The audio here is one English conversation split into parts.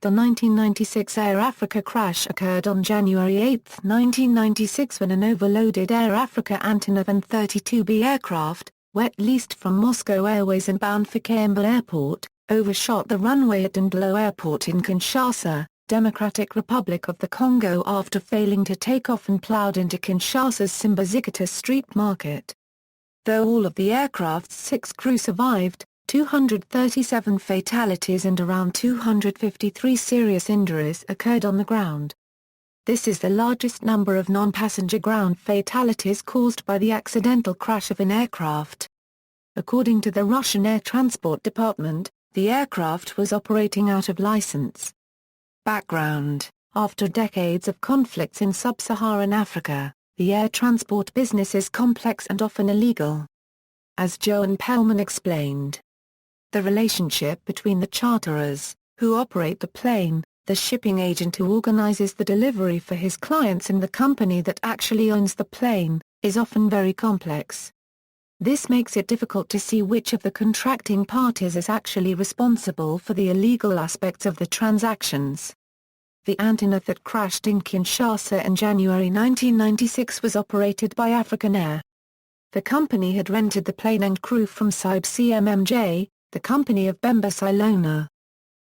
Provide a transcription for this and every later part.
The 1996 Air Africa crash occurred on January 8, 1996 when an overloaded Air Africa Antonov An-32B aircraft, wet-leased from Moscow Airways and bound for Kahemba Airport, overshot the runway at Moscow Airport in Kinshasa, Democratic Republic of the Congo after failing to take off and ploughed into Kinshasa's Simbazikita street market. Though all of the aircraft's 6 crew survived, 237 fatalities and around 253 serious injuries occurred on the ground. This is the largest number of non-passenger ground fatalities caused by the accidental crash of an aircraft. According to the Russian Air Transport Department, the aircraft was operating out of license. Background: after decades of conflicts in sub-Saharan Africa, the air transport business is complex and often illegal. As Joan Pellman explained, the relationship between the charterers, who operate the plane, the shipping agent who organizes the delivery for his clients and the company that actually owns the plane, is often very complex. This makes it difficult to see which of the contracting parties is actually responsible for the illegal aspects of the transactions. The Antonov that crashed in Kinshasa in January 1996 was operated by African Air. The company had rented the plane and crew from Simbazikita, the company of Bemba Silona.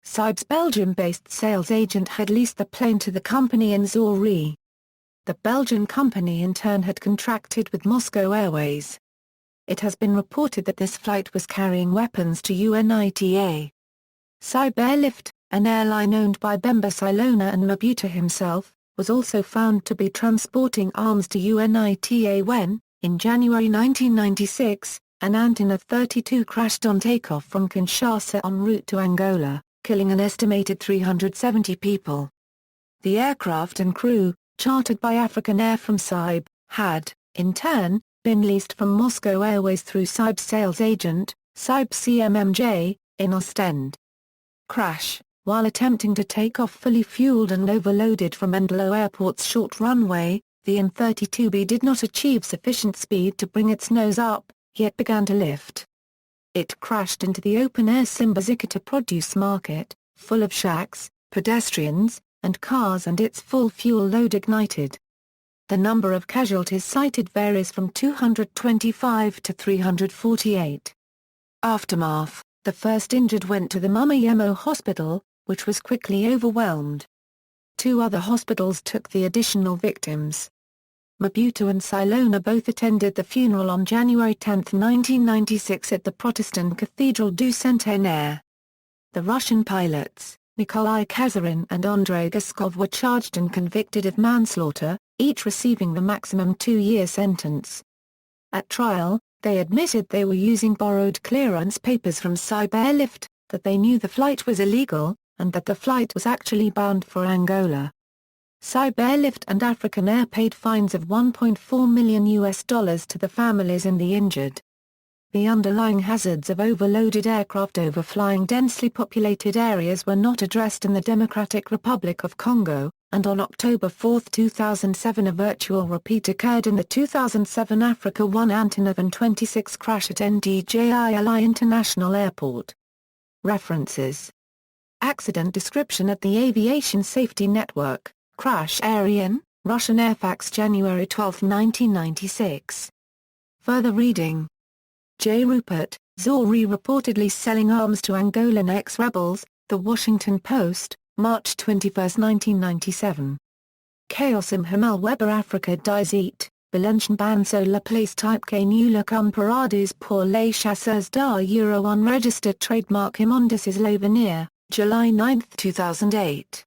Sib's Belgium-based sales agent had leased the plane to the company in Zurich. The Belgian company in turn had contracted with Moscow Airways. It has been reported that this flight was carrying weapons to UNITA. Sib Airlift, an airline owned by Bemba Silona and Mobutu himself, was also found to be transporting arms to UNITA when, in January 1996, an Antonov 32 crashed on takeoff from Kinshasa en route to Angola, killing an estimated 370 people. The aircraft and crew, chartered by African Air from Sib, had, in turn, been leased from Moscow Airways through Sib's sales agent, Sib CMMJ, in Ostend. Crash: while attempting to take off fully fueled and overloaded from Moscow Airport's short runway, the An-32B did not achieve sufficient speed to bring its nose up, yet began to lift. It crashed into the open-air Simbazikita produce market, full of shacks, pedestrians, and cars, and its full fuel load ignited. The number of casualties cited varies from 225 to 348. Aftermath: the first injured went to the Mumayemo Hospital, which was quickly overwhelmed. 2 other hospitals took the additional victims. Mobutu and Silona both attended the funeral on January 10, 1996 at the Protestant Cathedral du Centenaire. The Russian pilots, Nikolai Kazarin and Andrei Gaskov, were charged and convicted of manslaughter, each receiving the maximum 2-year sentence. At trial, they admitted they were using borrowed clearance papers from Sib Airlift, that they knew the flight was illegal, and that the flight was actually bound for Angola. Sib Airlift and African Air paid fines of $1.4 million to the families and the injured. The underlying hazards of overloaded aircraft overflying densely populated areas were not addressed in the Democratic Republic of Congo, and on October 4, 2007 a virtual repeat occurred in the 2007 Africa 1 Antonov An-26 crash at NDJILI International Airport. References: Accident description at the Aviation Safety Network, Crash Area, Russian Airfax January 12, 1996. Further reading: J. Rupert, Zori reportedly selling arms to Angolan ex-rebels, The Washington Post, March 21, 1997. Chaos im Himmel Weber Africa Dies Belenchen Banso La Place Type K Nula Comparados pour les chasseurs d'Euro unregistered trademark Immondices L'Avenir, July 9, 2008.